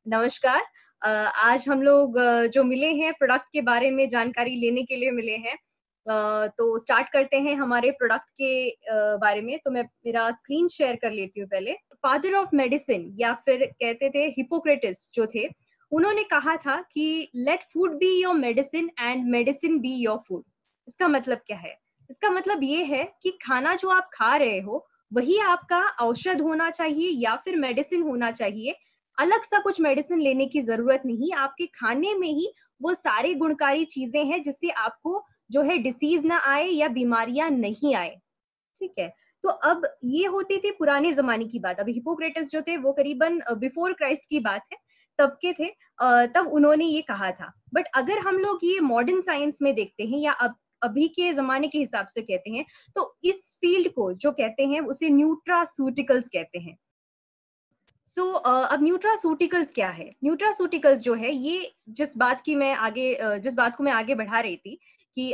नमस्कार। आज हम लोग जो मिले हैं प्रोडक्ट के बारे में जानकारी लेने के लिए मिले हैं। तो स्टार्ट करते हैं हमारे प्रोडक्ट के बारे में। तो मैं मेरा स्क्रीन शेयर कर लेती हूँ पहले। फादर ऑफ मेडिसिन या फिर कहते थे हिप्पोक्रेटिस जो थे, उन्होंने कहा था कि let food be your medicine and medicine be your food. इसका मतलब क्या है? इसका मतलब ये है कि खाना जो आप खा रहे हो, वही आपका औषध होना चाहिए या फिर मेडिसिन होना चाहिए। अलग सा कुछ मेडिसिन लेने की जरूरत नहीं, आपके खाने में ही वो सारे गुणकारी चीजें हैं जिससे आपको जो है डिसीज ना आए या बीमारियां नहीं आए। ठीक है। तो अब ये होती थी पुराने जमाने की बात। अभी हिपोक्रेटस जो थे वो करीबन बिफोर क्राइस्ट की बात है, तब के थे। तब उन्होंने ये कहा था। बट अगर हम लोग ये मॉडर्न साइंस में देखते हैं या अब अभी के जमाने के हिसाब से कहते हैं, तो इस फील्ड को जो कहते हैं उसे न्यूट्रासूटिकल्स कहते हैं। अब न्यूट्रासूटिकल्स क्या है? न्यूट्रासूटिकल्स जो है ये जिस बात को मैं आगे बढ़ा रही थी कि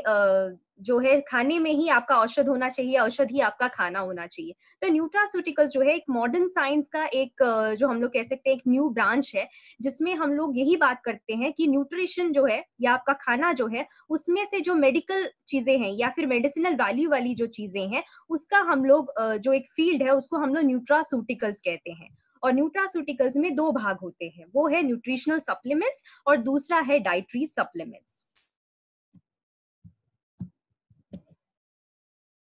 जो है खाने में ही आपका औषध होना चाहिए, औषध ही आपका खाना होना चाहिए। तो न्यूट्रासूटिकल्स जो है एक मॉडर्न साइंस का एक जो हम लोग कह सकते हैं एक न्यू ब्रांच है, जिसमें हम लोग यही बात करते हैं कि न्यूट्रिशन जो है या आपका खाना जो है, उसमें से जो मेडिकल चीजें हैं या फिर मेडिसिनल वैल्यू वाली जो चीजें हैं, उसका हम लोग जो एक फील्ड है उसको हम लोग न्यूट्रासूटिकल्स कहते हैं। और न्यूट्रासूटिकल्स में दो भाग होते हैं, वो है न्यूट्रिशनल सप्लीमेंट्स और दूसरा है डाइटरी सप्लीमेंट्स।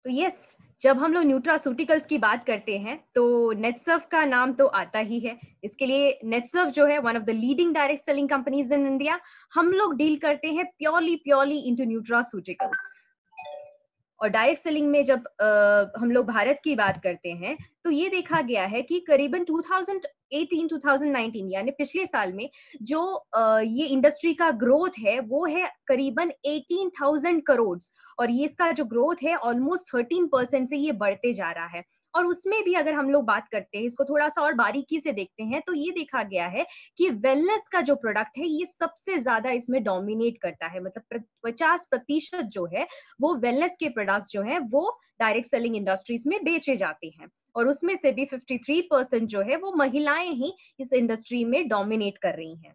तो यस, जब हम लोग न्यूट्रासूटिकल्स की बात करते हैं तो नेटसर्फ का नाम तो आता ही है। इसके लिए नेटसर्फ जो है one of the leading direct selling companies in India. हम लोग डील करते हैं प्योरली प्योरली इनटू न्यूट्रासूटिकल्स। और डायरेक्ट सेलिंग में जब हम लोग भारत की बात करते हैं, तो ये देखा गया है कि करीबन 2018-2019 यानी पिछले साल में जो ये इंडस्ट्री का ग्रोथ है वो है करीबन 18,000 करोड़। और ये इसका जो ग्रोथ है ऑलमोस्ट 13% से ये बढ़ते जा रहा है। और उसमें भी अगर हम लोग बात करते हैं, इसको थोड़ा सा और बारीकी से देखते हैं, तो ये देखा गया है कि वेलनेस का जो प्रोडक्ट है ये सबसे ज्यादा इसमें डोमिनेट करता है। मतलब 50% जो है वो वेलनेस के प्रोडक्ट्स जो है वो डायरेक्ट सेलिंग इंडस्ट्रीज में बेचे जाते हैं। और उसमें से भी 53% जो है वो महिलाएं ही इस इंडस्ट्री में डोमिनेट कर रही हैं।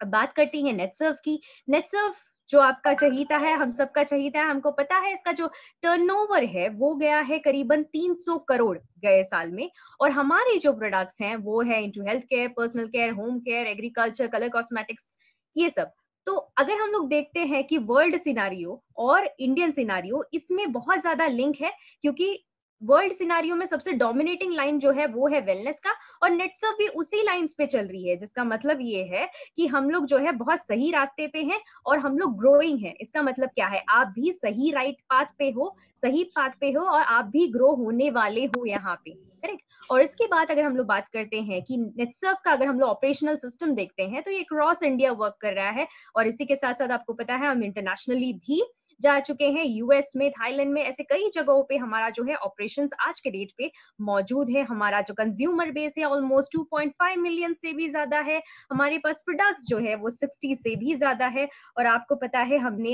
अब बात करती है नेटसर्फ की। नेटसर्फ जो आपका चहीता है, हम सबका चहीता है, हमको पता है इसका जो टर्नओवर है वो गया है करीबन 300 करोड़ गए साल में। और हमारे जो प्रोडक्ट्स हैं वो है into health care, personal care, home care, agriculture, colour cosmetics, ये सब। तो अगर हम लोग देखते हैं कि वर्ल्ड सिनारियो और इंडियन सिनारियो, इसमें बहुत ज्यादा लिंक है, क्योंकि वर्ल्ड सिनारियो में सबसे डोमिनेटिंग लाइन जो है वो है वेलनेस का, और नेटसर्फ भी उसी लाइंस पे चल रही है, जिसका मतलब ये है कि हम लोग जो है बहुत सही रास्ते पे हैं और हम लोग ग्रोइंग हैं। इसका मतलब क्या है? आप भी सही राइट पाथ पे हो, सही पाथ पे हो, और आप भी ग्रो होने वाले हो यहाँ पे। करेक्ट। और इसके बाद अगर हम लोग बात करते हैं कि नेटसर्फ का अगर हम लोग ऑपरेशनल सिस्टम देखते हैं, तो ये क्रॉस इंडिया वर्क कर रहा है। और इसी के साथ साथ आपको पता है हम इंटरनेशनली भी जा चुके हैं, यूएस में, थाईलैंड में, ऐसे कई जगहों पे हमारा जो है ऑपरेशंस आज के डेट पे मौजूद है। हमारा जो कंज्यूमर बेस है ऑलमोस्ट 2.5 मिलियन से भी ज्यादा है। हमारे पास प्रोडक्ट्स जो है वो 60 से भी ज्यादा है। और आपको पता है हमने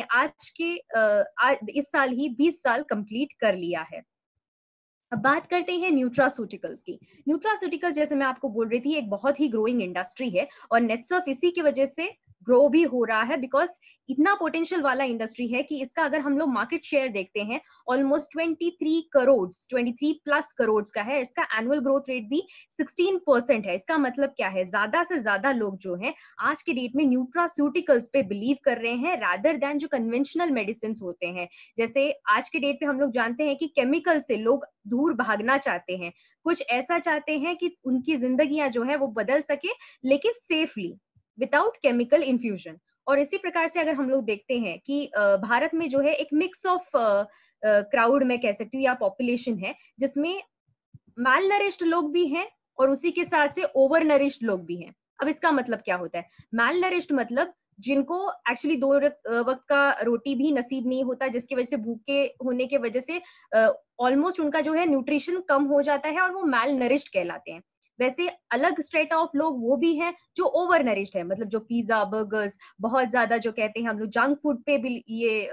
इस साल ही 20 साल कंप्लीट कर लिया है। अब बात करते हैं न्यूट्रासूटिकल्स की। न्यूट्रासूटिकल्स, जैसे मैं आपको बोल रही थी, एक बहुत ही ग्रोइंग इंडस्ट्री है और नेटसर्फ इसी की वजह से ग्रो भी हो रहा है, बिकॉज इतना पोटेंशियल वाला इंडस्ट्री है कि इसका अगर हम लोग मार्केट शेयर देखते हैं ऑलमोस्ट 23 करोड़, 23 प्लस करोड़ का है। इसका एनुअल ग्रोथ रेट भी 16% है। इसका मतलब क्या है? ज्यादा से ज्यादा लोग जो हैं आज के डेट में न्यूट्रास्यूटिकल्स पे बिलीव कर रहे हैं रादर देन जो कन्वेंशनल मेडिसिन होते हैं। जैसे आज के डेट पे हम लोग जानते हैं कि केमिकल से लोग दूर भागना चाहते हैं, कुछ ऐसा चाहते हैं कि उनकी जिंदगियां जो है वो बदल सके, लेकिन सेफली, विदाउट केमिकल इन्फ्यूजन। और इसी प्रकार से अगर हम लोग देखते हैं कि भारत में जो है एक मिक्स ऑफ क्राउड में कह सकती हूँ या पॉपुलेशन है, जिसमें मैल नरिश्ड लोग भी हैं और उसी के साथ से ओवर नरिश्ड लोग भी हैं। अब इसका मतलब क्या होता है? मैल नरिश्ड मतलब जिनको एक्चुअली वक्त का रोटी भी नसीब नहीं होता, जिसकी वजह से भूखे होने की वजह से ऑलमोस्ट उनका जो है न्यूट्रिशन कम हो जाता है और वो मैल नरिश्ड कहलाते हैं। वैसे अलग स्ट्रेटा ऑफ लोग वो भी हैं जो ओवर नरिश्ड है, मतलब जो पिज्जा, बर्गर्स, बहुत ज्यादा जो कहते हैं हम लोग जंक फूड पे भी ये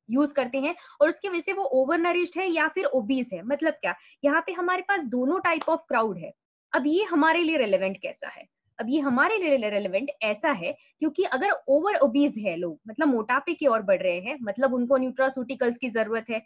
यूज करते हैं, और उसकी वजह से वो ओवर नरिश्ड है या फिर ओबीस है। मतलब क्या? यहाँ पे हमारे पास दोनों टाइप ऑफ क्राउड है। अब ये हमारे लिए रेलेवेंट कैसा है? अब ये हमारे लिए रेलेवेंट ऐसा है क्योंकि अगर ओवर ओबीज है लोग, मतलब मोटापे की ओर बढ़ रहे हैं, मतलब उनको न्यूट्रास्यूटिकल्स की जरूरत है,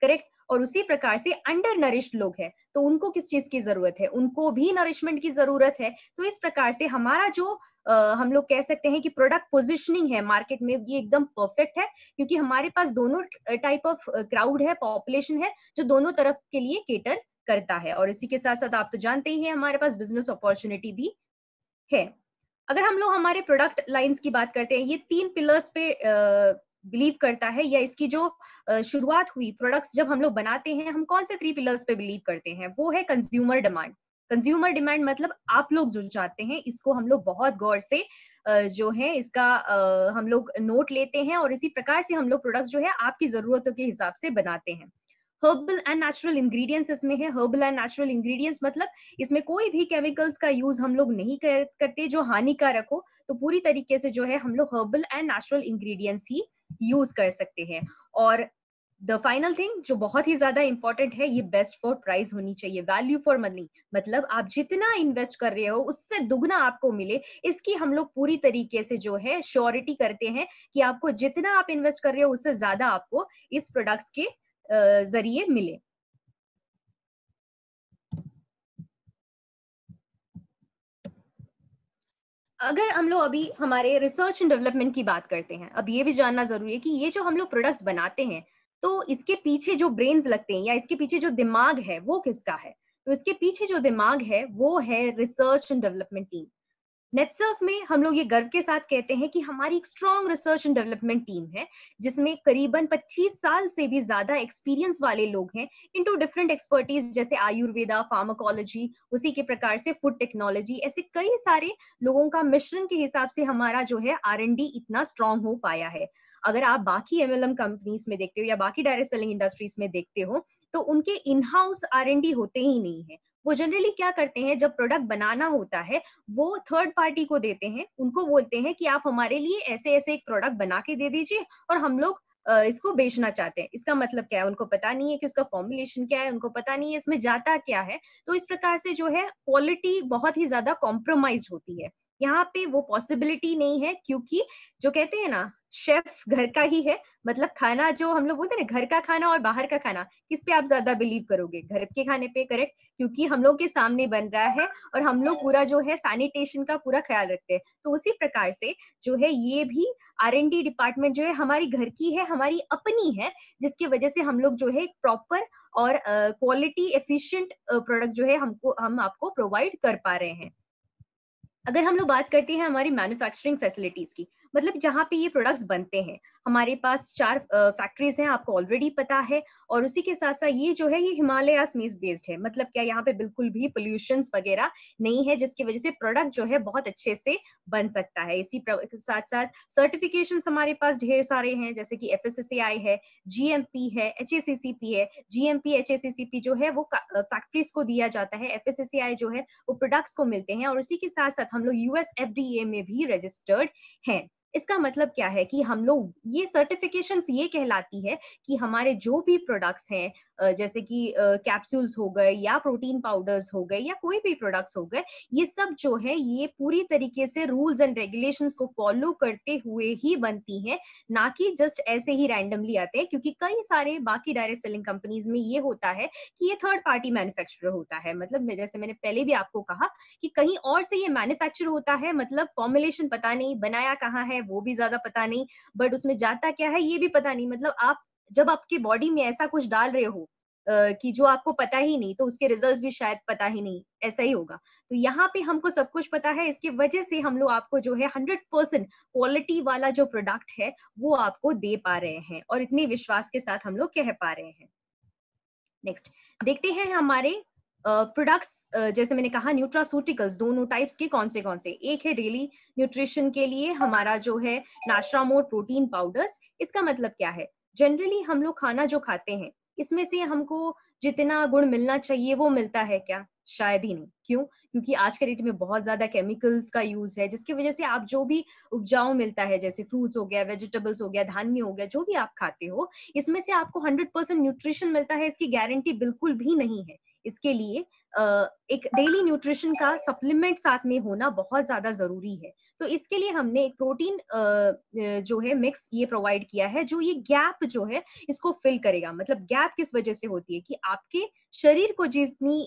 करेक्ट। और उसी प्रकार से अंडर नरिश्ड लोग हैं तो उनको किस चीज की जरूरत है, उनको भी नरिशमेंट की जरूरत है। तो इस प्रकार से हमारा जो हम लोग कह सकते हैं कि प्रोडक्ट पोजिशनिंग है मार्केट में, ये एकदम परफेक्ट है क्योंकि हमारे पास दोनों टाइप ऑफ क्राउड है, पॉपुलेशन है जो दोनों तरफ के लिए केटर करता है। और इसी के साथ साथ आप तो जानते ही हैं हमारे पास बिजनेस अपॉर्चुनिटी भी है। अगर हम लोग हमारे प्रोडक्ट लाइंस की बात करते हैं, ये 3 पिलर्स पे बिलीव करता है, या इसकी जो शुरुआत हुई प्रोडक्ट्स जब हम लोग बनाते हैं, हम कौन से 3 पिलर्स पे बिलीव करते हैं, वो है कंज्यूमर डिमांड। कंज्यूमर डिमांड मतलब आप लोग जो चाहते हैं, इसको हम लोग बहुत गौर से जो है इसका हम लोग नोट लेते हैं और इसी प्रकार से हम लोग प्रोडक्ट्स जो है आपकी जरूरतों के हिसाब से बनाते हैं। हर्बल एंड नेचुरल इंग्रेडिएंट्स इसमें है। हर्बल एंड नेचुरल इंग्रेडिएंट्स मतलब इसमें कोई भी केमिकल्स का यूज हम लोग नहीं करते जो हानिकारक हो, तो पूरी तरीके से जो है हम लोग herbal and natural ingredients he use कर सकते हैं। और द फाइनल थिंग जो बहुत ही ज्यादा इंपॉर्टेंट है, ये बेस्ट फॉर प्राइस होनी चाहिए, वैल्यू फॉर मनी, मतलब आप जितना इन्वेस्ट कर रहे हो उससे दुगना आपको मिले, इसकी हम लोग पूरी तरीके से जो है श्योरिटी करते हैं कि आपको जितना आप इन्वेस्ट कर रहे हो उससे ज्यादा आपको इस प्रोडक्ट्स के जरिए मिले। अगर हम लोग अभी हमारे रिसर्च एंड डेवलपमेंट की बात करते हैं, अब ये भी जानना जरूरी है कि ये जो हम लोग प्रोडक्ट्स बनाते हैं, तो इसके पीछे जो ब्रेन्स लगते हैं या इसके पीछे जो दिमाग है वो किसका है? तो इसके पीछे जो दिमाग है वो है research and development team. Netsurf में हम लोग ये गर्व के साथ कहते हैं कि हमारी एक strong research and development team है जिसमें करीबन 25 साल से भी ज्यादा एक्सपीरियंस वाले लोग हैं इनटू डिफरेंट एक्सपर्टीज, जैसे आयुर्वेदा, फार्माकोलॉजी, उसी के प्रकार से फूड टेक्नोलॉजी, ऐसे कई सारे लोगों का मिश्रण के हिसाब से हमारा जो है R&D इतना स्ट्रांग हो पाया है। अगर आप बाकी MLM कंपनीज में देखते हो या बाकी डायरेक्ट सेलिंग इंडस्ट्रीज में देखते हो, तो उनके इन हाउस R&D होते ही नहीं है। वो जनरली क्या करते हैं, जब प्रोडक्ट बनाना होता है वो थर्ड पार्टी को देते हैं, उनको बोलते हैं कि आप हमारे लिए ऐसे ऐसे एक प्रोडक्ट बना के दे दीजिए और हम लोग इसको बेचना चाहते हैं। इसका मतलब क्या है, उनको पता नहीं है कि उसका फॉर्मुलेशन क्या है, उनको पता नहीं है इसमें जाता क्या है। तो इस प्रकार से जो है क्वालिटी बहुत ही ज्यादा कॉम्प्रोमाइज होती है। यहाँ पे वो पॉसिबिलिटी नहीं है क्योंकि जो कहते हैं ना, शेफ घर का ही है, मतलब खाना जो हम लोग बोलते हैं ना, घर का खाना और बाहर का खाना, किस पे आप ज्यादा बिलीव करोगे? घर के खाने पे, करेक्ट, क्योंकि हम लोग के सामने बन रहा है और हम लोग पूरा जो है सैनिटेशन का पूरा ख्याल रखते हैं। तो उसी प्रकार से जो है ये भी R&D डिपार्टमेंट जो है हमारी घर की है, हमारी अपनी है, जिसकी वजह से हम लोग जो है प्रॉपर और क्वालिटी एफिशिएंट प्रोडक्ट जो है हम आपको प्रोवाइड कर पा रहे हैं। अगर हम लोग बात करते हैं हमारी मैन्युफैक्चरिंग फैसिलिटीज की, मतलब जहाँ पे ये प्रोडक्ट्स बनते हैं, हमारे पास 4 फैक्ट्रीज हैं, आपको ऑलरेडी पता है। और उसी के साथ साथ ये जो है ये हिमालयास में बेस्ड है, मतलब क्या यहाँ पे बिल्कुल भी पोल्यूशन वगैरह नहीं है, जिसकी वजह से प्रोडक्ट जो है बहुत अच्छे से बन सकता है। इसी के साथ साथ सर्टिफिकेशन हमारे पास ढेर सारे हैं, जैसे कि FSSAI है, GMP है, HACCP है। GMP HACCP जो है वो फैक्ट्रीज को दिया जाता है, FSSAI जो है वो प्रोडक्ट्स को मिलते हैं, और उसी के साथ साथ हम लोग US FDA में भी रजिस्टर्ड हैं। इसका मतलब क्या है कि हम लोग ये सर्टिफिकेशंस ये कहलाती है कि हमारे जो भी प्रोडक्ट्स हैं, जैसे कि कैप्सूल्स हो गए या प्रोटीन पाउडर्स हो गए या कोई भी प्रोडक्ट्स हो गए, ये सब जो है ये पूरी तरीके से रूल्स एंड रेगुलेशंस को फॉलो करते हुए ही बनती हैं, ना कि जस्ट ऐसे ही रैंडमली आते हैं। क्योंकि कई सारे बाकी डायरेक्ट सेलिंग कंपनीज में ये होता है कि ये थर्ड पार्टी मैन्युफैक्चरर होता है, मतलब जैसे मैंने पहले भी आपको कहा कि कहीं और से ये मैन्युफैक्चर होता है, मतलब फॉर्मुलेशन पता नहीं, बनाया कहाँ है वो भी ज्यादा पता नहीं, बट उसमें जाता क्या है ये भी पता नहीं। मतलब आप जब आपके बॉडी में ऐसा कुछ डाल रहे हो कि जो आपको पता ही नहीं, तो उसके रिजल्ट्स भी शायद पता ही नहीं, ऐसा ही होगा। तो यहाँ पे हमको सब कुछ पता है, इसकी वजह से हम लोग आपको जो है 100% क्वालिटी वाला जो प्रोडक्ट है वो आपको दे पा रहे हैं और इतने विश्वास के साथ हम लोग कह पा रहे हैं। नेक्स्ट देखते हैं हमारे प्रोडक्ट्स, जैसे मैंने कहा न्यूट्रासूटिकल्स दोनों टाइप्स के कौन से। एक है डेली न्यूट्रिशन के लिए हमारा जो है नाश्रामोर प्रोटीन पाउडर्स। इसका मतलब क्या है, जनरली हम लोग खाना जो खाते हैं इसमें से हमको जितना गुण मिलना चाहिए वो मिलता है क्या? शायद ही नहीं। क्यों? क्योंकि आज के डेट में बहुत ज्यादा केमिकल्स का यूज है, जिसकी वजह से आप जो भी उपजाऊ मिलता है, जैसे फ्रूट्स हो गया, वेजिटेबल्स हो गया, धान्य हो गया, जो भी आप खाते हो, इसमें से आपको 100% न्यूट्रिशन मिलता है, इसकी गारंटी बिल्कुल भी नहीं है। इसके लिए एक डेली न्यूट्रिशन का सप्लीमेंट साथ में होना बहुत ज्यादा जरूरी है। तो इसके लिए हमने एक प्रोटीन जो है मिक्स ये प्रोवाइड किया है, जो ये गैप जो है इसको फिल करेगा। मतलब गैप किस वजह से होती है कि आपके शरीर को जितनी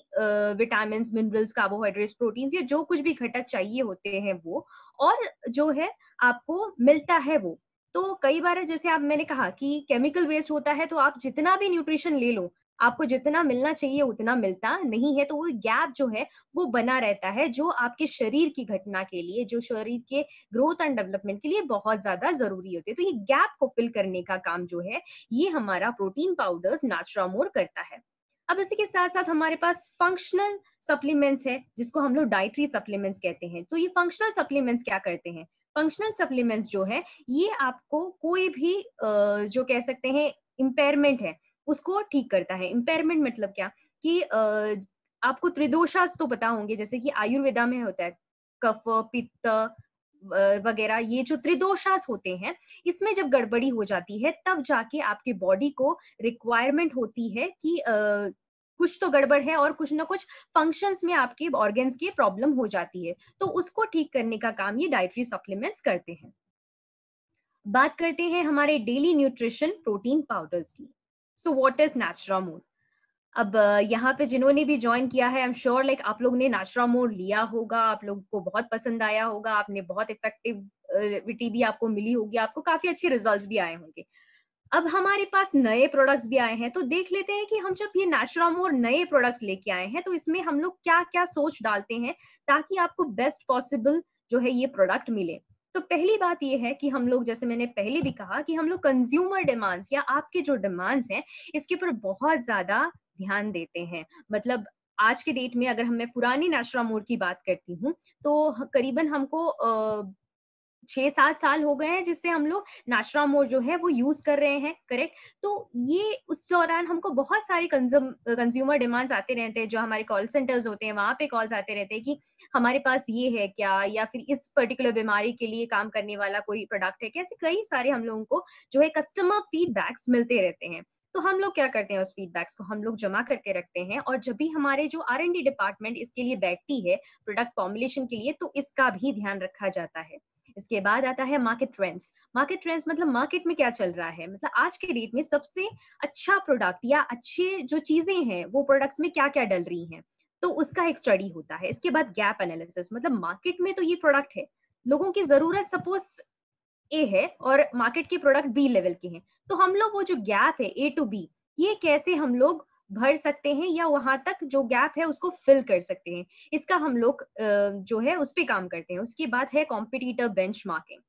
विटामिन, मिनरल्स, कार्बोहाइड्रेट्स, प्रोटीन्स या जो कुछ भी घटक चाहिए होते हैं वो, और जो है आपको मिलता है वो। तो कई बार जैसे आप मैंने कहा कि केमिकल वेस्ट होता है, तो आप जितना भी न्यूट्रिशन ले लो, आपको जितना मिलना चाहिए उतना मिलता नहीं है, तो वो गैप जो है वो बना रहता है, जो आपके शरीर की घटना के लिए, जो शरीर के ग्रोथ एंड डेवलपमेंट के लिए बहुत ज्यादा जरूरी होती है। तो ये गैप को फिल करने का काम जो है ये हमारा प्रोटीन पाउडर्स नाट्रामोर करता है। अब इसी के साथ साथ हमारे पास फंक्शनल सप्लीमेंट्स है, जिसको हम लोग डाइटरी सप्लीमेंट्स कहते हैं। तो ये फंक्शनल सप्लीमेंट्स क्या करते हैं? फंक्शनल सप्लीमेंट्स जो है ये आपको कोई भी जो कह सकते हैं इम्पेयरमेंट है उसको ठीक करता है। इम्पेयरमेंट मतलब क्या कि आपको त्रिदोषास तो पता होंगे, जैसे कि आयुर्वेदा में होता है कफ, पित्त वगैरह, ये जो त्रिदोषास होते हैं इसमें जब गड़बड़ी हो जाती है तब जाके आपके बॉडी को रिक्वायरमेंट होती है कि कुछ तो गड़बड़ है और कुछ ना कुछ फंक्शंस में आपके ऑर्गन्स की प्रॉब्लम हो जाती है। तो उसको ठीक करने का काम ये डाइटरी सप्लीमेंट्स करते हैं। बात करते हैं हमारे डेली न्यूट्रिशन प्रोटीन पाउडर्स की। So what is Naturamore? अब यहाँ पे जिन्होंने भी ज्वाइन किया है, आई एम श्योर लाइक आप लोग ने नाट्रामोर लिया होगा, आप लोग को बहुत पसंद आया होगा, आपने बहुत इफेक्टिविटी भी आपको मिली होगी, आपको काफी अच्छे रिजल्ट्स भी आए होंगे। अब हमारे पास नए प्रोडक्ट्स भी आए हैं, तो देख लेते हैं कि हम जब ये नाट्रामोर नए प्रोडक्ट्स लेके आए हैं तो इसमें हम लोग क्या क्या सोच डालते हैं ताकि आपको बेस्ट पॉसिबल जो है ये प्रोडक्ट मिले। तो पहली बात ये है कि हम लोग, जैसे मैंने पहले भी कहा, कि हम लोग कंज्यूमर डिमांड्स या आपके जो डिमांड्स हैं इसके ऊपर बहुत ज्यादा ध्यान देते हैं। मतलब आज के डेट में अगर मैं पुरानी नाट्रामोर की बात करती हूँ तो करीबन हमको 6-7 साल हो गए हैं जिससे हम लोग नाट्रामोर जो है वो यूज कर रहे हैं, करेक्ट। तो ये उस दौरान हमको बहुत सारे कंज्यूमर डिमांड्स आते रहते हैं, जो हमारे कॉल सेंटर्स होते हैं वहां पे कॉल्स आते रहते हैं कि हमारे पास ये है क्या, या फिर इस पर्टिकुलर बीमारी के लिए काम करने वाला कोई प्रोडक्ट है क्या। ऐसे कई सारे हम लोगों को जो है कस्टमर फीडबैक्स मिलते रहते हैं। तो हम लोग क्या करते हैं, उस फीडबैक्स को हम लोग जमा करके रखते हैं, और जब भी हमारे जो R&D डिपार्टमेंट इसके लिए बैठती है प्रोडक्ट फॉर्मुलेशन के लिए, तो इसका भी ध्यान रखा जाता है। इसके बाद आता है मार्केट ट्रेंड्स। मार्केट ट्रेंड्स मतलब मार्केट में क्या चल रहा है, मतलब आज के डेट में सबसे अच्छा प्रोडक्ट या अच्छे जो चीजें हैं वो प्रोडक्ट्स में क्या क्या डल रही हैं, तो उसका एक स्टडी होता है। इसके बाद गैप एनालिसिस, मतलब मार्केट में तो ये प्रोडक्ट है, लोगों की जरूरत सपोज ए है और मार्केट के प्रोडक्ट बी लेवल के हैं, तो हम लोग वो जो गैप है ए टू बी, ये कैसे हम लोग भर सकते हैं या वहां तक जो गैप है उसको फिल कर सकते हैं, इसका हम लोग जो है उस पर काम करते हैं। उसके बाद है कॉम्पिटिटिव बेंचमार्किंग।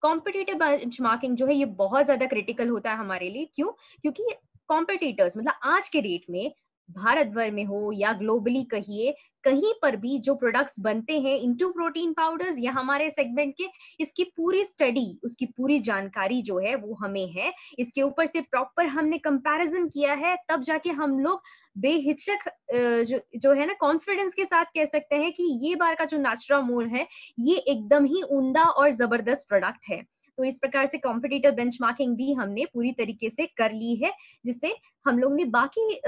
कॉम्पिटिटिव बेंचमार्किंग जो है ये बहुत ज्यादा क्रिटिकल होता है हमारे लिए। क्यों? क्योंकि कॉम्पिटिटर्स, मतलब आज के डेट में भारत भर में हो या ग्लोबली कहिए, कहीं पर भी जो प्रोडक्ट्स बनते हैं इनटू प्रोटीन पाउडर्स या हमारे सेगमेंट के, इसकी पूरी स्टडी, उसकी पूरी जानकारी जो है वो हमें है। इसके ऊपर से प्रॉपर हमने कंपैरिजन किया है, तब जाके हम लोग बेहिचक जो है ना कॉन्फिडेंस के साथ कह सकते हैं कि ये बार का जो नाट्रामोर है ये एकदम ही उम्दा और जबरदस्त प्रोडक्ट है। तो इस प्रकार से कॉम्पिटिटिव बेंचमार्किंग भी हमने पूरी तरीके से कर ली है, जिससे हम लोग ने बाकी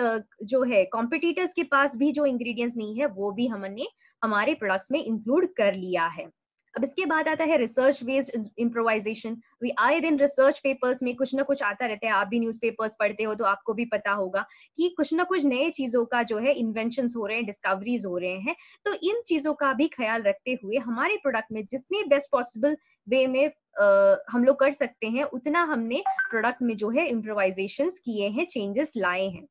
जो है कॉम्पिटिटर्स के पास भी जो इंग्रेडिएंट्स नहीं है वो भी हमने हमारे प्रोडक्ट्स में इंक्लूड कर लिया है। अब इसके बाद आता है रिसर्च बेस्ड इम्प्रोवाइजेशन। वी आए दिन रिसर्च पेपर्स में कुछ ना कुछ आता रहता है, आप भी न्यूज़पेपर्स पढ़ते हो तो आपको भी पता होगा कि कुछ ना कुछ नए चीजों का जो है इन्वेंशंस हो रहे हैं, डिस्कवरीज हो रहे हैं। तो इन चीजों का भी ख्याल रखते हुए हमारे प्रोडक्ट में जितनी बेस्ट पॉसिबल वे में हम लोग कर सकते हैं उतना हमने प्रोडक्ट में जो है इम्प्रोवाइजेशन किए हैं, चेंजेस लाए हैं।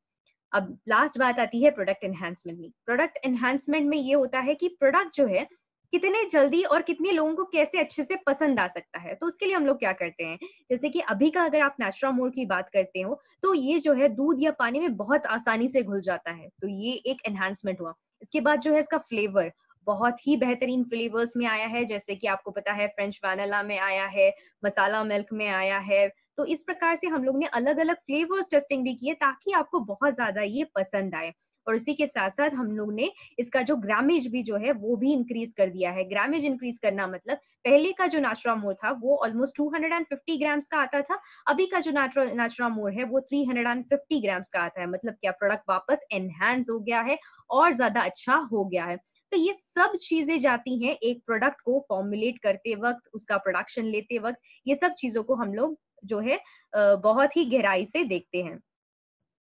अब लास्ट बात आती है प्रोडक्ट एनहांसमेंट में। प्रोडक्ट एनहांसमेंट में ये होता है कि प्रोडक्ट जो है कितने जल्दी और कितने लोगों को कैसे अच्छे से पसंद आ सकता है। तो उसके लिए हम लोग क्या करते हैं, जैसे कि अभी का अगर आप नाट्रामोर की बात करते हो तो ये जो है दूध या पानी में बहुत आसानी से घुल जाता है, तो ये एक एनहांसमेंट हुआ। इसके बाद जो है इसका फ्लेवर बहुत ही बेहतरीन फ्लेवर्स में आया है, जैसे कि आपको पता है फ्रेंच वैनिला में आया है, मसाला मिल्क में आया है। तो इस प्रकार से हम लोग ने अलग अलग फ्लेवर्स टेस्टिंग भी किए ताकि आपको बहुत ज्यादा ये पसंद आए। और उसी के साथ साथ हम लोग ने इसका जो ग्रामेज भी जो है वो भी इंक्रीज कर दिया है। ग्रामेज इंक्रीज करना मतलब पहले का जो नाचुरामोर था वो ऑलमोस्ट 250 ग्राम्स का आता था, अभी का जो नाचुरामोर है वो 350 ग्राम्स का आता है। मतलब क्या, प्रोडक्ट वापस एनहांस हो गया है और ज्यादा अच्छा हो गया है। तो ये सब चीजें जाती हैं एक प्रोडक्ट को फॉर्मुलेट करते वक्त, उसका प्रोडक्शन लेते वक्त, ये सब चीजों को हम लोग जो है बहुत ही गहराई से देखते हैं।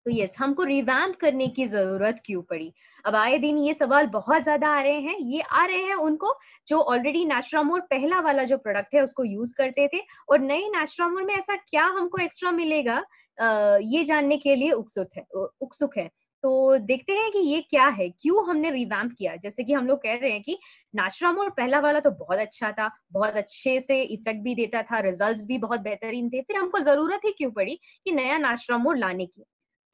तो यस, हमको रिवैम्प करने की जरूरत क्यों पड़ी? अब आए दिन ये सवाल बहुत ज्यादा आ रहे हैं। ये आ रहे हैं उनको जो ऑलरेडी नाचुरामोर पहला वाला जो प्रोडक्ट है उसको यूज करते थे, और नए नाचुरामोर में ऐसा क्या हमको एक्स्ट्रा मिलेगा ये जानने के लिए उत्सुक है। तो देखते हैं कि ये क्या है, क्यों हमने रिवैम्प किया। जैसे कि हम लोग कह रहे हैं कि नाचुरामोर पहला वाला तो बहुत अच्छा था, बहुत अच्छे से इफेक्ट भी देता था, रिजल्ट्स भी बहुत बेहतरीन थे, फिर हमको जरूरत ही क्यों पड़ी कि नया नाचुरामोर लाने की।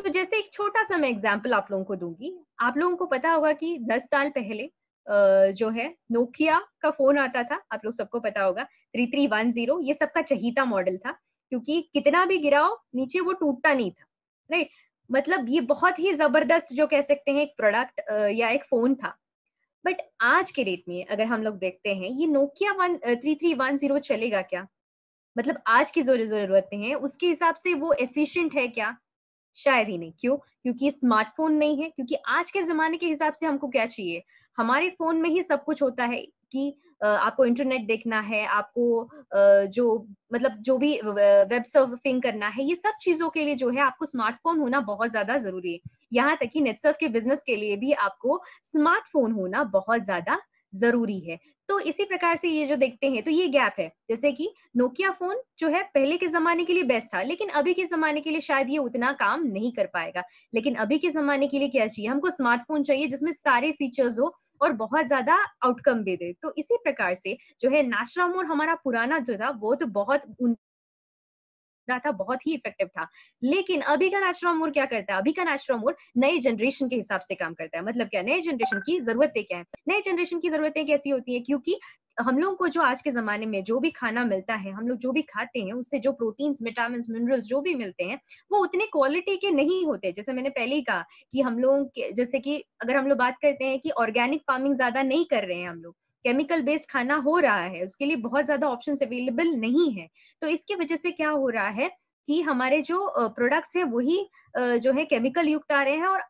तो जैसे एक छोटा सा मैं एग्जांपल आप लोगों को दूंगी। आप लोगों को पता होगा कि 10 साल पहले जो है नोकिया का फोन आता था, आप लोग सबको पता होगा, 3310। ये सबका चहीता मॉडल था, क्योंकि कितना भी गिराओ नीचे वो टूटता नहीं था, राइट। मतलब ये बहुत ही जबरदस्त जो कह सकते हैं एक प्रोडक्ट या एक फोन था। बट आज के डेट में अगर हम लोग देखते हैं ये नोकिया 3310 चलेगा क्या? मतलब आज की जो जरूरतें हैं उसके हिसाब से वो एफिशिएंट है क्या? शायद ही नहीं। क्यों? क्योंकि स्मार्टफोन नहीं है। क्योंकि आज के ज़माने के हिसाब से हमको क्या चाहिए? हमारे फ़ोन में ही सब कुछ होता है कि आपको इंटरनेट देखना है, आपको जो मतलब जो भी वेब सर्फिंग करना है, ये सब चीज़ों के लिए जो है आपको स्मार्टफ़ोन होना बहुत ज़्यादा ज़रूरी है। यहाँ तक कि नेटसर्फ के बिज़नेस के लिए भी आपको स्मार्टफ़ोन होना बहुत ज़्यादा ज़रूरी है। तो इसी प्रकार से ये जो देखते हैं, तो ये गैप है। जैसे कि नोकिया फ़ोन जो है पहले के ज़माने के लिए बेस्ट था, लेकिन अभी के ज़माने के लिए शायद ये उतना काम नहीं कर पाएगा। लेकिन अभी के ज़माने के लिए क्या चाहिए? हमको स्मार्टफ़ोन चाहिए जिसमें सारे फीचर्स हो और बहुत ज़्यादा आउटकम भी दे। तो इसी प्रकार से जो है नेचुरल मोड हमारा पुराना जो था वो तो बहुत था, बहुत ही इफेक्टिव था। लेकिन अभी का नेचुरल मोड क्या करता है? अभी का नेचुरल मोड नए जनरेशन के हिसाब से काम करता है। मतलब क्या? नए जनरेशन की ज़रूरतें क्या हैं? नए जनरेशन की ज़रूरतें कैसी होती हैं? क्योंकि हम लोगों को जो आज के ज़माने में जो भी खाना मिलता है, हम लोग जो भी खाते हैं, उससे जो प्रोटीन्स, विटामिन्स, मिनरल्स जो भी मिलते हैं, वो उतने क्वालिटी के नहीं होते। जैसे मैंने पहले ही कहा कि हम लोग के जैसे कि अगर हम लोग बात करते हैं कि ऑर्गेनिक फार्मिंग ज़्यादा नहीं कर रहे हैं हम लोग, केमिकल बेस्ड खाना हो रहा है, उसके लिए बहुत ज़्यादा ऑप्शंस अवेलेबल नहीं है। तो इसकी वजह से क्या हो रहा है कि हमारे जो प्रोडक्ट्स हैं वही जो है केमिकल युक्त आ रहे हैं, और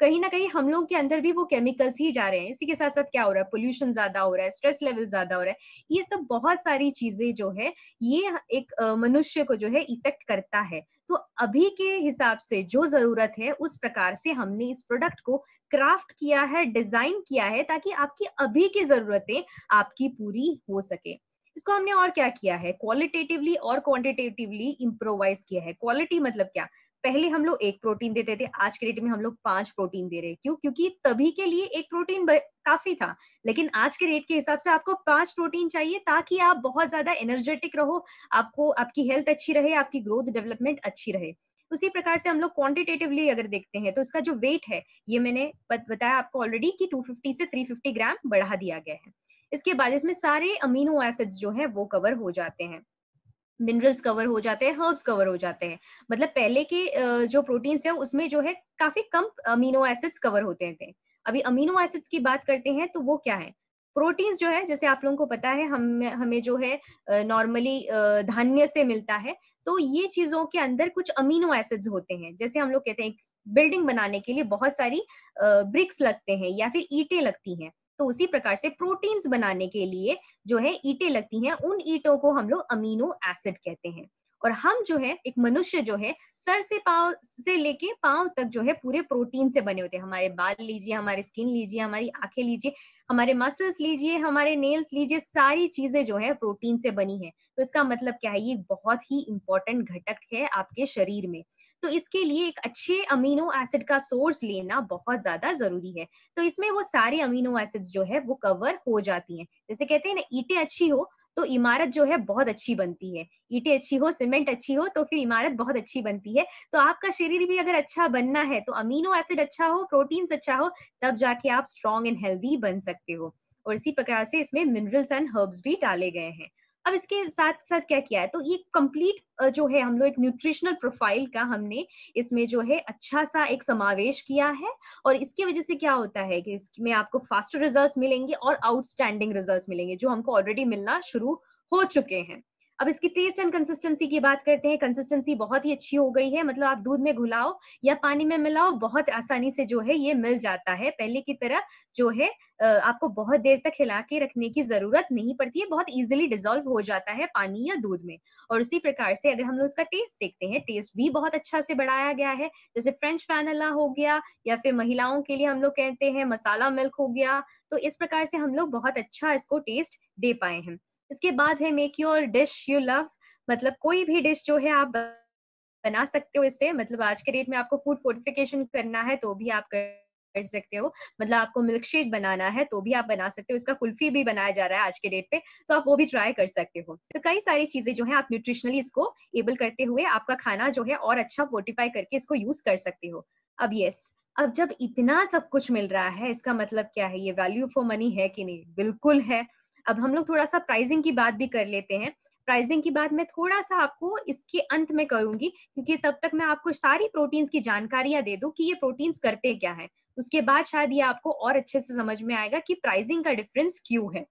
कहीं न कहीं हम लोग के अंदर भी वो केमिकल्स ही जा रहे हैं। इसी के साथ-साथ क्या हो रहा है? पोल्यूशन ज़्यादा हो रहा है, स्ट्रेस लेवल ज़्यादा हो रहा है। ये सब बहुत सारी चीज़ें जो है, ये एक मनुष्य को जो है इफ़ेक्ट करता है। तो अभी के हिसाब से जो ज़रूरत है, उस प्रकार से हमने इस प्रोडक्ट को क्राफ्ट किया है, डिज़ाइन किया है, ताकि आपकी अभी की ज़रूरतें आपकी पूरी हो सके। इसको हमने और क्या किया है? क्वालिटेटिवली और क्वांटिटेटिवली इम्प्रोवाइज़ किया है। क्वालिटी मतलब क्या? पहले हम लोग 1 प्रोटीन देते थे, आज के डेट में हम लोग 5 प्रोटीन दे रहे हैं। क्यों? क्योंकि तभी के लिए 1 प्रोटीन काफ़ी था। लेकिन आज के रेट के हिसाब से आपको 5 प्रोटीन चाहिए, ताकि आप बहुत ज़्यादा एनर्जेटिक रहो, आपको आपकी हेल्थ अच्छी रहे, आपकी ग्रोथ डेवलपमेंट अच्छी रहे। उसी प्रकार से हम लोग क्वांटिटेटिवली अगर देखते हैं, तो इसका जो वेट है, ये मैंने बताया आपको ऑलरेडी कि 250 से 350 ग्राम बढ़ा दिया गया है। इसके बाद इसमें सारे अमीनो एसिड्स जो हैं वो कवर हो जाते हैं। मिनरल्स कवर हो जाते हैं, हर्ब्स कवर हो जाते हैं। मतलब पहले के जो प्रोटीन्स हैं उसमें जो है काफ़ी कम अमीनो एसिड्स कवर होते थे। अभी अमीनो एसिड्स की बात करते हैं तो वो क्या है? प्रोटीन्स जो है, जैसे आप लोगों को पता है, हमें हमें जो है नॉर्मली धान्य से मिलता है। तो ये चीज़ों के अंदर कुछ अमीनो एसिड्स होते हैं। जैसे हम लोग कहते हैं बिल्डिंग बनाने के लिए बहुत सारी ब्रिक्स लगते हैं या फिर ईंटें लगती हैं। तो उसी प्रकार से प्रोटीन्स बनाने के लिए जो है ईंटें लगती हैं, उन ईंटों को हम लोग अमीनो एसिड कहते हैं। और हम जो है, एक मनुष्य जो है, सर से पाँव से लेके पाँव तक जो है पूरे प्रोटीन से बने होते हैं। हमारे बाल लीजिए, हमारी स्किन लीजिए, हमारी आंखें लीजिए, हमारे मसल्स लीजिए, हमारे नेल्स लीजिए, सारी चीजें जो है प्रोटीन से बनी है। तो इसका मतलब क्या है? ये बहुत ही इंपॉर्टेंट घटक है आपके शरीर में। तो इसके लिए एक अच्छे अमीनो एसिड का सोर्स लेना बहुत ज्यादा जरूरी है। तो इसमें वो सारे अमीनो एसिड्स जो है वो कवर हो जाती हैं। जैसे कहते हैं ना, ईंटें अच्छी हो तो इमारत जो है बहुत अच्छी बनती है। ईंटें अच्छी हो, सीमेंट अच्छी हो, तो फिर इमारत बहुत अच्छी बनती है। तो आपका शरीर भी अगर अच्छा बनना है तो अमीनो एसिड अच्छा हो, प्रोटीन्स अच्छा हो, तब जाके आप स्ट्रॉन्ग एंड हेल्दी बन सकते हो। और इसी प्रकार से इसमें मिनरल्स एंड हर्ब्स भी डाले गए हैं। अब इसके साथ-साथ क्या किया है, तो ये कंप्लीट जो है हम लोग एक न्यूट्रिशनल प्रोफाइल का हमने इसमें जो है अच्छा-सा एक समावेश किया है और इसकी वजह से क्या होता है कि इसमें आपको फास्टर रिजल्ट्स मिलेंगे और आउटस्टैंडिंग रिजल्ट्स मिलेंगे, जो हमको ऑलरेडी मिलना शुरू हो चुके हैं। अब इसकी टेस्ट एंड कंसिस्टेंसी की बात करते हैं, कंसिस्टेंसी बहुत ही अच्छी हो गई है, मतलब आप दूध में घुलाओ या पानी में मिलाओ, बहुत आसानी से जो है ये मिल जाता है। पहले की तरह जो है आपको बहुत देर तक हिला के रखने की ज़रूरत नहीं पड़ती है, बहुत ईज़िली डिज़ॉल्व हो जाता है पानी या दूध में। और उसी प्रकार से अगर हम लोग उसका टेस्ट देखते हैं, टेस्ट भी बहुत अच्छा से बढ़ाया गया है। जैसे फ्रेंच वैनिला हो गया या फिर महिलाओं के लिए हम लोग कहते हैं मसाला मिल्क हो गया, तो इस प्रकार से हम लोग बहुत अच्छा इसको टेस्ट दे पाए हैं। इसके बाद है make your dish you love, मतलब कोई भी डिश जो है आप बना सकते हो इससे, मतलब आज के डेट में आपको फूड फोर्टिफिकेशन करना है तो भी आप कर सकते हो, मतलब आपको मिल्क शेक बनाना है तो भी आप बना सकते हो, इसका कुल्फी भी बनाया जा रहा है आज के डेट पे, तो आप वो भी ट्राई कर सकते हो। तो कई सारी चीजें जो है आप न्यूट्रिशनली इसको एबल करते हुए आपका खाना जो है और अच्छा फोर्टिफाई करके इसको यूज कर सकते हो। अब यस, अब जब इतना सब कुछ मिल रहा है, इसका मतलब क्या है, ये वैल्यू फॉर मनी है कि नहीं? बिल्कुल है। अब हम लोग थोड़ा सा प्राइसिंग की बात भी कर लेते हैं। प्राइसिंग की बात मैं थोड़ा-सा आपको इसके अंत में करूँगी, क्योंकि तब तक मैं आपको सारी प्रोटीन्स की जानकारियाँ दे दूँ कि ये प्रोटीन्स करते क्या हैं। उसके बाद शायद ये आपको और अच्छे से समझ में आएगा कि प्राइसिंग का डिफरेंस क्यों है।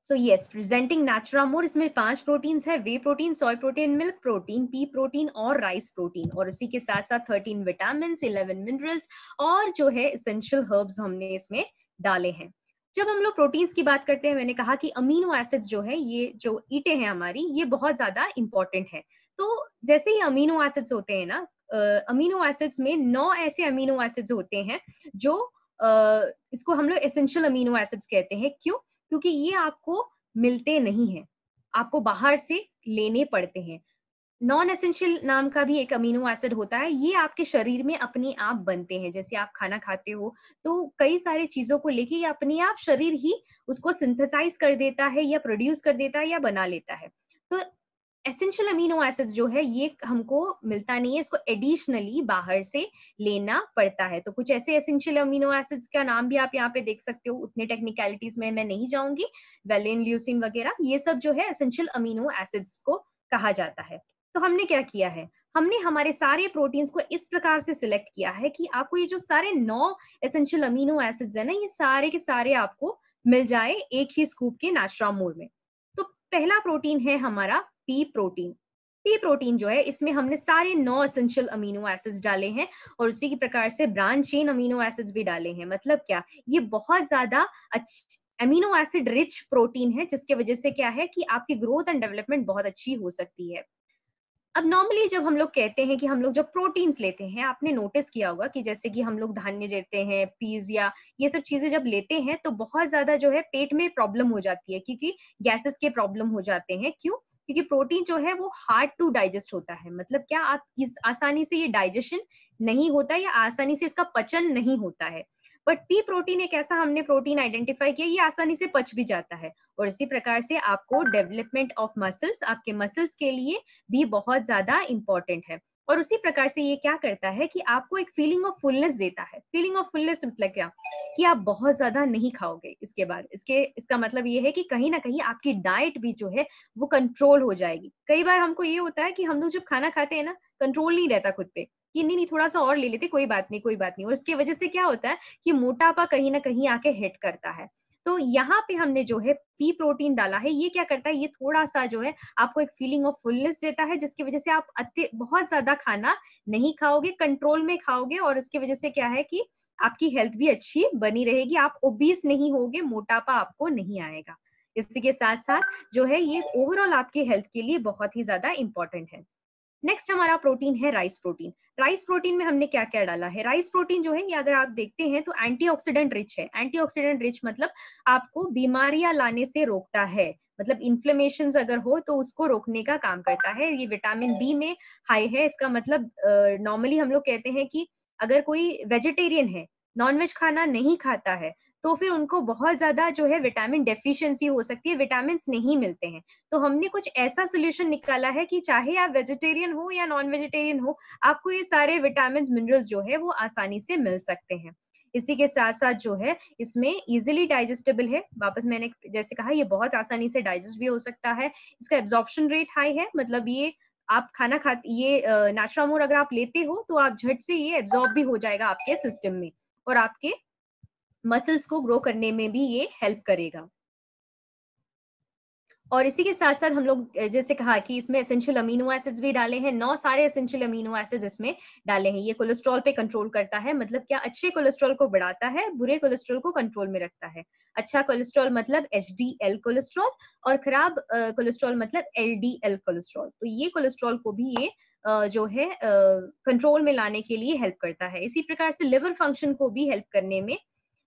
सो येस, प्रेजेंटिंग नैचुरामोर, इसमें 5 प्रोटीन्स है, whey protein, soy protein, milk protein, pea protein और राइस प्रोटीन, और उसी के साथ-साथ 13 विटामिन्स, 11 मिनरल्स और जो है एसेंशियल हर्ब्स हमने इसमें डाले हैं। जब हम लोग प्रोटीन्स की बात करते हैं, मैंने कहा कि अमीनो एसिड्स जो है, ये जो ईंटें हैं हमारी, ये बहुत ज़्यादा इम्पोर्टेंट है। तो जैसे ही अमीनो एसिड्स होते हैं ना, अमीनो एसिड्स में 9 ऐसे अमीनो एसिड्स होते हैं जो इसको हम लोग एसेंशियल अमीनो एसिड्स कहते हैं। क्यों? क्योंकि ये आपको मिलते नहीं हैं, आपको बाहर से लेने पड़ते हैं। नॉन एसेंशियल नाम का भी एक अमीनो एसिड होता है, ये आपके शरीर में अपने आप बनते हैं। जैसे आप खाना खाते हो, तो कई सारी चीज़ों को लेके ये अपने आप शरीर ही उसको सिंथेसाइज़ कर देता है या प्रोड्यूस कर देता है या बना लेता है। तो एसेंशियल अमीनो एसिड्स जो है ये हमको मिलता नहीं है, इसको एडिशनली बाहर से लेना पड़ता है। तो कुछ ऐसे एसेंशियल अमीनो एसिड्स का नाम भी आप यहाँ पे देख सकते हो, उतने टेक्निकलिटीज़ में मैं नहीं जाऊँगी। वेलिन, ल्यूसीन वगैरह ये सब जो है एसेंशियल अमीनो एसिड्स को कहा जाता है। तो हमने क्या किया है? हमने हमारे सारे प्रोटीन्स को इस प्रकार से सिलेक्ट किया है कि आपको ये जो सारे 9 एसेंशियल अमीनो एसिड्स हैं ना, ये सारे के सारे आपको मिल जाए एक ही स्कूप के नाट्रामोल में। तो पहला प्रोटीन है हमारा पी प्रोटीन। पी प्रोटीन जो है, इसमें हमने सारे 9 एसेंशियल अमीनो एसिड्स डाले हैं और उसी की प्रकार से ब्रांच चेन अमीनो एसिड्स भी डाले हैं। मतलब क्या? ये बहुत ज़्यादा अमीनो एसिड रिच प्रोटीन है, जिसकी वजह से क्या है कि आपकी ग्रोथ एंड डेवलपमेंट बहुत अच्छी हो सकती है। अब नॉर्मली जब हम लोग कहते हैं कि हम लोग जब प्रोटीन्स लेते हैं, आपने नोटिस किया होगा कि जैसे कि हम लोग धान्य लेते हैं, पीज़ या ये सब चीज़ें जब लेते हैं, तो बहुत ज़्यादा जो है पेट में प्रॉब्लम हो जाती है, क्योंकि गैसेस के प्रॉब्लम हो जाते हैं। क्यों? क्योंकि प्रोटीन जो है वो हार्ड टू डाइजेस्ट होता है। मतलब क्या, आप इस आसानी से ये डाइजेशन नहीं होता या आसानी से इसका पचन नहीं होता है। बट पी प्रोटीन एक ऐसा हमने प्रोटीन आइडेंटिफाई किया, ये आसानी से पच भी जाता है और इसी प्रकार से आपको डेवलपमेंट ऑफ मसल्स, आपके मसल्स के लिए भी बहुत ज़्यादा इम्पोर्टेंट है। और उसी प्रकार से ये क्या करता है कि आपको एक फीलिंग ऑफ फुलनेस देता है। फीलिंग ऑफ फुलनेस मतलब क्या? कि आप बहुत ज़्यादा नहीं खाओगे इसके बाद। इसका मतलब ये है कि कहीं न कहीं आपकी डाइट भी जो है वो कंट्रोल हो जाएगी। कई बार हमको ये होता है कि हम लोग जब खाना खाते हैं ना, कंट्रोल नहीं रहता खुद पे, कि नहीं, नहीं थोड़ा-सा और ले लेते, कोई बात नहीं, कोई बात नहीं, और इसकी वजह से क्या होता है कि मोटापा कहीं न कहीं आके हिट करता है। तो यहाँ पे हमने जो है पी प्रोटीन डाला है, ये क्या करता है, ये थोड़ा-सा जो है आपको एक फीलिंग ऑफ फुलनेस देता है, जिसकी वजह से आप बहुत ज़्यादा खाना नहीं खाओगे, कंट्रोल में खाओगे और इसकी वजह से क्या है कि आपकी हेल्थ भी अच्छी बनी रहेगी, आप ओबीस नहीं होगे, मोटापा आपको नहीं आएगा। इसी के साथ-साथ जो है ये ओवरऑल आपकी हेल्थ के लिए बहुत ही ज़्यादा इम्पोर्टेंट है। नेक्स्ट हमारा प्रोटीन है राइस प्रोटीन। राइस प्रोटीन में हमने क्या-क्या डाला है? राइस प्रोटीन जो है ये अगर आप देखते हैं तो एंटीऑक्सीडेंट रिच है। एंटीऑक्सीडेंट रिच मतलब आपको बीमारियाँ लाने से रोकता है। मतलब इन्फ्लेमेशंस अगर हो तो उसको रोकने का काम करता है। ये विटामिन बी में हाई है। इसका मतलब नॉर्मली हम लोग कहते हैं कि अगर कोई वेजिटेरियन है, नॉन-वेज खाना नहीं खाता है, तो फिर उनको बहुत ज़्यादा जो है विटामिन डेफिशिएंसी हो सकती है, विटामिन्स नहीं मिलते हैं। तो हमने कुछ ऐसा सॉल्यूशन निकाला है कि चाहे आप वेजिटेरियन हो या नॉन वेजिटेरियन हो, आपको ये सारे विटामिन्स, मिनरल्स जो है वो आसानी से मिल सकते हैं। इसी के साथ-साथ जो है इसमें ईज़िली डाइजेस्टेबल है, वापस मैंने जैसे कहा ये बहुत आसानी से डाइजेस्ट भी हो सकता है। इसका एब्ज़ॉर्प्शन रेट हाई है, मतलब ये आप खाना ये नाचुरामोर अगर आप लेते हो तो आप झट से ये एब्ज़ॉर्ब भी हो जाएगा आपके सिस्टम में और आपके मसल्स को ग्रो करने में भी ये हेल्प करेगा। और इसी के साथ-साथ हम लोग जैसे कहा कि इसमें एसेंशियल अमीनो एसिड्स भी डाले हैं, 9 सारे एसेंशियल अमीनो एसिड्स इसमें डाले हैं। ये कोलेस्ट्रॉल पे कंट्रोल करता है, मतलब क्या अच्छे कोलेस्ट्रॉल को बढ़ाता है, बुरे कोलेस्ट्रॉल को कंट्रोल में रखता है। अच्छा कोलेस्ट्रॉल मतलब एचडीएल कोलेस्ट्रॉल और खराब कोलेस्ट्रॉल मतलब एलडीएल कोलेस्ट्रॉल। तो ये कोलेस्ट्रॉल को भी ये जो है कंट्रोल में लाने के लिए हेल्प करता है। इसी प्रकार से लिवर फंक्शन को भी हेल्प करने में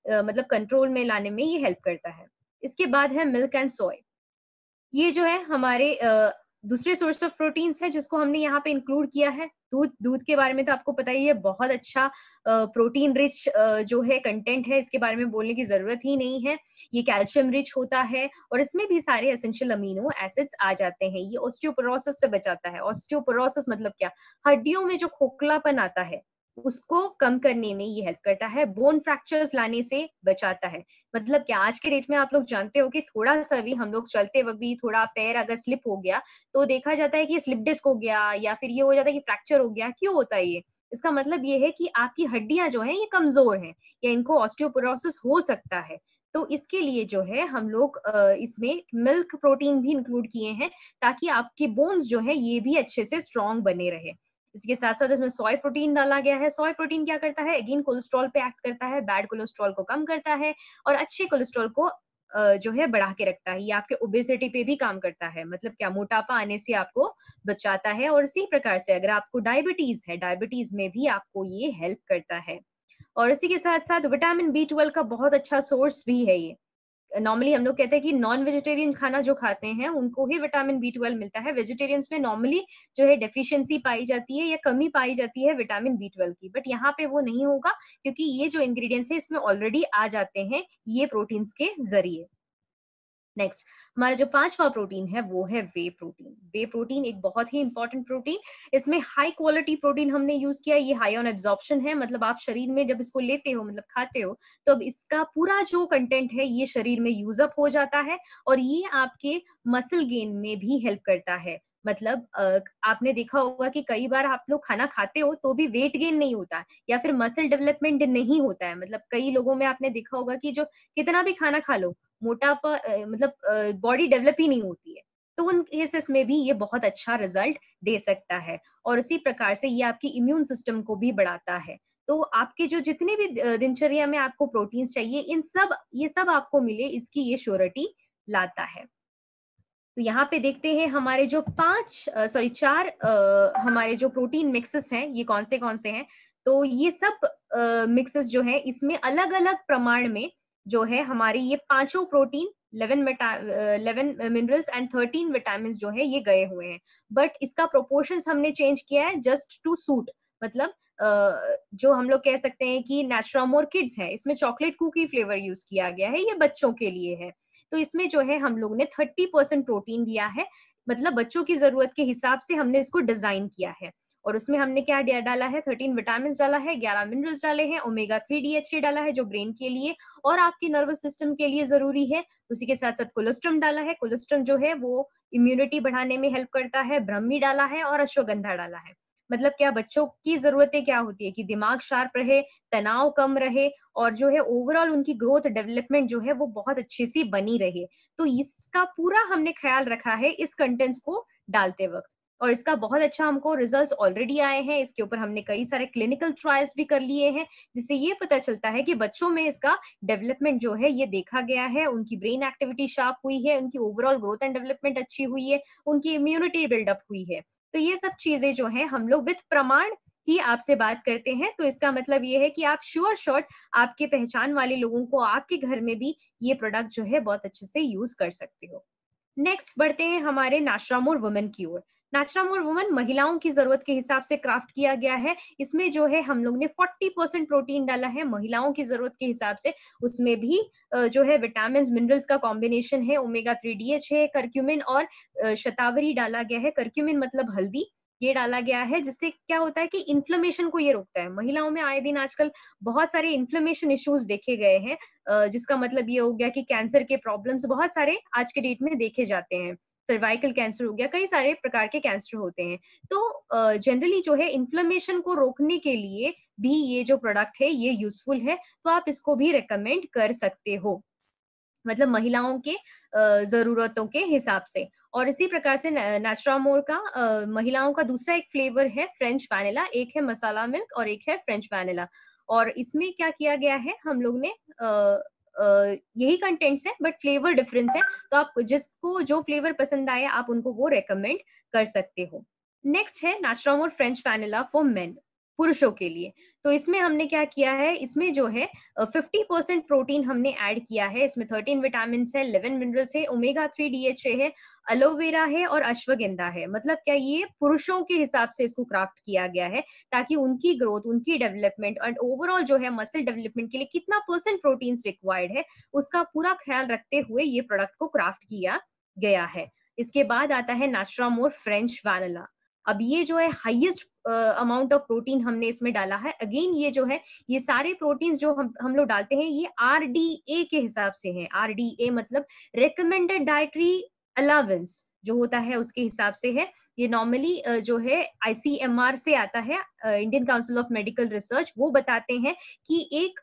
मतलब कंट्रोल में लाने में ये हेल्प करता है। इसके बाद है मिल्क एंड सोय। ये जो है हमारे दूसरे सोर्स ऑफ प्रोटीन्स है जिसको हमने यहाँ पे इंक्लूड किया है। दूध दूध के बारे में तो आपको पता ही है, बहुत अच्छा प्रोटीन रिच जो है कंटेंट है, इसके बारे में बोलने की ज़रूरत ही नहीं है। ये कैल्शियम रिच होता है और इसमें भी सारे एसेंशियल अमीनो एसिड्स आ जाते हैं। ये ऑस्टियोपोरोसिस से बचाता है। ऑस्टियोपोरोसिस मतलब क्या? हड्डियों में जो खोखलापन आता है, उसको कम करने में ये हेल्प करता है। बोन फ्रैक्चर्स लाने से बचाता है। मतलब क्या आज के डेट में आप लोग जानते हो कि थोड़ा-सा भी हम लोग चलते वक़्त भी थोड़ा पैर अगर स्लिप हो गया, तो देखा जाता है कि स्लिप डिस्क हो गया या फिर ये हो जाता है कि फ्रैक्चर हो गया। क्यों होता है ये? इसका मतलब ये है कि आपकी हड्डियाँ जो हैं ये कमज़ोर हैं या इनको ऑस्टियोपोरोसिस हो सकता है। तो इसके लिए जो है हम लोग इसमें मिल्क प्रोटीन भी इंक्लूड किए हैं ताकि आपके बोन्स जो है ये भी अच्छे से स्ट्रॉन्ग बने रहे। इसके साथ-साथ इसमें सोय प्रोटीन डाला गया है। सोय प्रोटीन क्या करता है? अगेन कोलेस्ट्रॉल पे एक्ट करता है, बैड कोलेस्ट्रॉल को कम करता है और अच्छे कोलेस्ट्रॉल को जो है बढ़ा के रखता है। ये आपके ओबेसिटी पे भी काम करता है, मतलब क्या मोटापा आने से आपको बचाता है और इसी प्रकार से अगर आपको डायबिटीज़ है, डायबिटीज़ में भी आपको ये हेल्प करता है। और इसी के साथ-साथ विटामिन बी 12 का बहुत अच्छा सोर्स भी है ये। नॉर्मली हम लोग कहते हैं कि नॉन वेजिटेरियन खाना जो खाते हैं उनको ही विटामिन बी 12 मिलता है। वेजिटेरियंस में नॉर्मली जो है डेफिशिएंसी पाई जाती है या कमी पाई जाती है विटामिन बी 12 की, बट यहाँ पे वो नहीं होगा क्योंकि ये जो इंग्रेडिएंट्स है इसमें ऑलरेडी आ जाते हैं ये प्रोटीन्स के जरिए। नेक्स्ट हमारा जो पांचवा प्रोटीन है वो है वे प्रोटीन। वे प्रोटीन एक बहुत ही इंपॉर्टेंट प्रोटीन, इसमें हाई क्वालिटी प्रोटीन हमने यूज किया। ये हाई ऑन एब्जॉर्प्शन है, मतलब आप शरीर में जब इसको लेते हो मतलब खाते हो तो अब इसका पूरा जो कंटेंट है ये शरीर में यूज अप हो जाता है और ये आपके मसल गेन में भी हेल्प करता है। मतलब आपने देखा होगा कि कई बार आप लोग खाना खाते हो तो भी वेट गेन नहीं होता है या फिर मसल डेवलपमेंट नहीं होता है। मतलब कई लोगों में आपने देखा होगा कि जो कितना भी खाना खा लो मोटापा मतलब बॉडी डेवलप ही नहीं होती है। तो उन केसेस में भी ये बहुत अच्छा रिजल्ट दे सकता है और इसी प्रकार से ये आपकी इम्यून सिस्टम को भी बढ़ाता है। तो आपके जो जितने भी दिनचर्या में आपको प्रोटीन्स चाहिए ये सब आपको मिले इसकी ये श्योरिटी लाता है। तो यहाँ पे देखते हैं हमारे जो 4 हमारे जो प्रोटीन मिक्सेस हैं ये कौन से हैं। तो ये सब मिक्सेस जो है इसमें अलग-अलग प्रमाण में जो है हमारी ये पांचों प्रोटीन 11 मिनरल्स एंड 13 विटामिन जो है ये गए हुए हैं। बट इसका प्रोपोर्शंस हमने चेंज किया है जस्ट टू सूट। मतलब जो हम लोग कह सकते हैं कि नेचुरामोर किड्स है, इसमें चॉकलेट कुकी फ्लेवर यूज किया गया है, ये बच्चों के लिए है। तो इसमें जो है हम लोग ने 30% प्रोटीन दिया है, मतलब बच्चों की जरूरत के हिसाब से हमने इसको डिजाइन किया है। और उसमें हमने क्या डाला है? 13 विटामिन डाला है, 11 मिनरल्स डाले हैं, ओमेगा 3 DHA डाला है जो ब्रेन के लिए और आपके नर्वस सिस्टम के लिए जरूरी है। उसी के साथ साथ कोलेस्ट्रम डाला है। कोलेस्ट्रम जो है वो इम्यूनिटी बढ़ाने में हेल्प करता है। ब्रह्मी डाला है और अश्वगंधा डाला है। मतलब क्या बच्चों की जरूरतें क्या होती है कि दिमाग शार्प रहे, तनाव कम रहे और जो है ओवरऑल उनकी ग्रोथ डेवलपमेंट जो है वो बहुत अच्छी सी बनी रहे। तो इसका पूरा हमने ख्याल रखा है इस कंटेंट्स को डालते वक्त और इसका बहुत अच्छा हमको रिजल्ट्स ऑलरेडी आए हैं। इसके ऊपर हमने कई सारे क्लिनिकल ट्रायल्स भी कर लिए हैं जिससे ये पता चलता है कि बच्चों में इसका डेवलपमेंट जो है ये देखा गया है, उनकी ब्रेन एक्टिविटी शार्प हुई है, उनकी ओवरऑल ग्रोथ एंड डेवलपमेंट अच्छी हुई है, उनकी इम्यूनिटी बिल्डअप हुई है। तो ये सब चीजें जो है हम लोग विद प्रमाण ही आपसे बात करते हैं। तो इसका मतलब ये है कि आप श्योर शॉट आपके पहचान वाले लोगों को आपके घर में भी ये प्रोडक्ट जो है बहुत अच्छे से यूज कर सकते हो। नेक्स्ट बढ़ते हैं हमारे नाश्रामोर वुमेन की ओर। नाश्रामोर वुमेन महिलाओं की जरूरत के हिसाब से क्राफ्ट किया गया है। इसमें जो है हम लोग ने 40% प्रोटीन डाला है महिलाओं की जरूरत के हिसाब से। उसमें भी जो है विटामिन मिनरल्स का कॉम्बिनेशन है, ओमेगा 3 DHA है, करक्यूमिन और शतावरी डाला गया है। करक्यूमिन मतलब हल्दी, ये डाला गया है, जिससे क्या होता है कि इन्फ्लेमेशन को ये रोकता है। महिलाओं में आए दिन आजकल बहुत सारे इन्फ्लेमेशन इश्यूज देखे गए हैं, जिसका मतलब ये हो गया कि कैंसर के प्रॉब्लम्स बहुत सारे आज के डेट में देखे जाते हैं। सर्वाइकल कैंसर हो गया, कई सारे प्रकार के कैंसर होते हैं। तो जनरली जो है इन्फ्लेमेशन को रोकने के लिए भी ये जो प्रोडक्ट है ये यूजफुल है, तो आप इसको भी रिकमेंड कर सकते हो, मतलब महिलाओं के ज़रूरतों के हिसाब से। और इसी प्रकार से नैचुरामोर का महिलाओं का दूसरा एक फ्लेवर है फ्रेंच वैनिला, एक है मसाला मिल्क और एक है फ्रेंच वैनिला। और इसमें क्या किया गया है, हम लोग ने यही कंटेंट्स है बट फ्लेवर डिफरेंस है, तो आप जिसको जो फ्लेवर पसंद आए आप उनको वो रेकमेंड कर सकते हो। नेक्स्ट है नैचुरामोर फ्रेंच वैनिला फॉर मेन, पुरुषों के लिए। तो इसमें हमने क्या किया है, इसमें जो है 50% प्रोटीन हमने ऐड किया है। इसमें 13 विटामिन है, 11 मिनरल्स है, ओमेगा 3 डीएचए है, एलोवेरा है और अश्वगंधा है। मतलब क्या ये पुरुषों के हिसाब से इसको क्राफ्ट किया गया है, ताकि उनकी ग्रोथ, उनकी डेवलपमेंट और ओवरऑल जो है मसल डेवलपमेंट के लिए कितना परसेंट प्रोटीन रिक्वायर्ड है, उसका पूरा ख्याल रखते हुए ये प्रोडक्ट को क्राफ्ट किया गया है। इसके बाद आता है नैचुरामोर फ्रेंच वैनिला। अब ये जो है हाईएस्ट अमाउंट ऑफ प्रोटीन हमने इसमें डाला है। अगेन ये जो है, ये सारे प्रोटीन्स जो हम लोग डालते हैं ये आरडीए के हिसाब से हैं। आरडीए मतलब रिकमेंडेड डाइटरी अलावेंस जो होता है उसके हिसाब से है। ये नॉर्मली जो है आईसीएमआर से आता है, Indian council of medical research. वो बताते हैं कि एक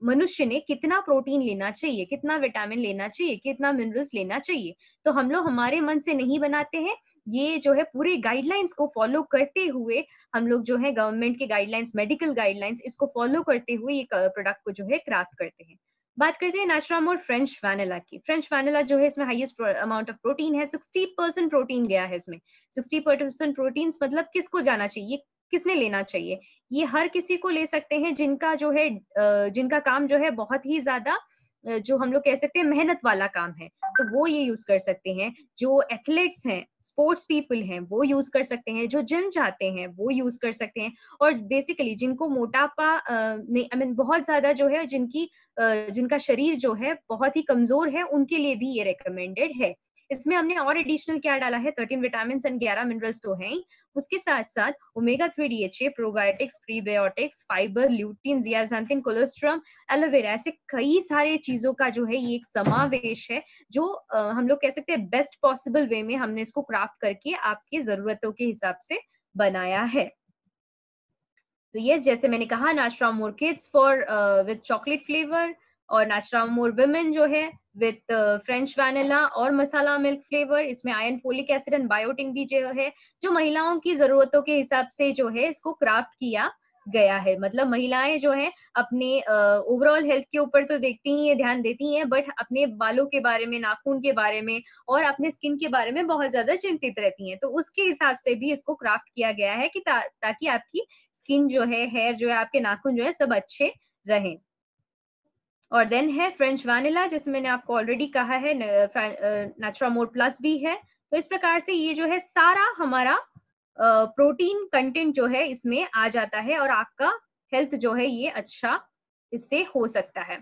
मनुष्य ने कितना प्रोटीन लेना चाहिए, कितना विटामिन लेना चाहिए, कितना मिनरल्स लेना चाहिए। तो हम लोग हमारे मन से नहीं बनाते हैं, ये जो है पूरे गाइडलाइंस को फॉलो करते हुए हम लोग जो है गवर्नमेंट के गाइडलाइंस, मेडिकल गाइडलाइंस, इसको फॉलो करते हुए ये प्रोडक्ट को जो है क्राफ्ट करते हैं। बात करते हैं नैचुरामोर फ्रेंच वैनिला की। फ्रेंच वैनिला जो है इसमें हाईएस्ट अमाउंट ऑफ प्रोटीन है, 60% प्रोटीन गया है इसमें। 60% प्रोटीन मतलब किसको जाना चाहिए, किसने लेना चाहिए? ये हर किसी को ले सकते हैं जिनका जो है जिनका काम जो है बहुत ही ज्यादा जो हम लोग कह सकते हैं मेहनत वाला काम है, तो वो ये यूज कर सकते हैं। जो एथलीट्स हैं, स्पोर्ट्स पीपल हैं, वो यूज कर सकते हैं। जो जिम जाते हैं वो यूज कर सकते हैं। और बेसिकली जिनको मोटापा नहीं, आई मीन बहुत ज्यादा जो है जिनका शरीर जो है बहुत ही कमजोर है, उनके लिए भी ये रिकमेंडेड है। इसमें हमने और एडिशनल क्या डाला है, 13 विटामिन एंड 11 मिनरल्स तो हैं ही, उसके साथ साथ omega 3 DHA, probiotics, prebiotics, fibre, lutein, zeaxanthin, colostrum, aloe vera, ऐसे कई सारे चीजों का जो है ये एक समावेश है, जो हम लोग कह सकते हैं बेस्ट पॉसिबल वे में हमने इसको क्राफ्ट करके आपकी जरूरतों के हिसाब से बनाया है। तो यस, जैसे मैंने कहा, नैचुरामोर kids for with chocolate flavour, और नैचुरामोर वुमेन जो है विथ फ्रेंच वैनिला और मसाला मिल्क फ्लेवर। इसमें iron, folic acid and biotin भी जो है, जो महिलाओं की जरूरतों के हिसाब से जो है इसको क्राफ्ट किया गया है। मतलब महिलाएं जो है अपने ओवरऑल हेल्थ के ऊपर तो देखती ही है, ध्यान देती हैं, बट अपने बालों के बारे में, नाखून के बारे में और अपने स्किन के बारे में बहुत ज्यादा चिंतित रहती हैं। तो उसके हिसाब से भी इसको क्राफ्ट किया गया है कि ताकि आपकी स्किन जो है, हेयर जो है, आपके नाखून जो है, सब अच्छे रहें। और देन है फ्रेंच वैनिला, जिसमें मैंने आपको ऑलरेडी कहा है नैचुरामोर प्लस भी है। तो इस प्रकार से ये जो है सारा हमारा प्रोटीन कंटेंट जो है इसमें आ जाता है, और आपका हेल्थ जो है ये अच्छा इससे हो सकता है।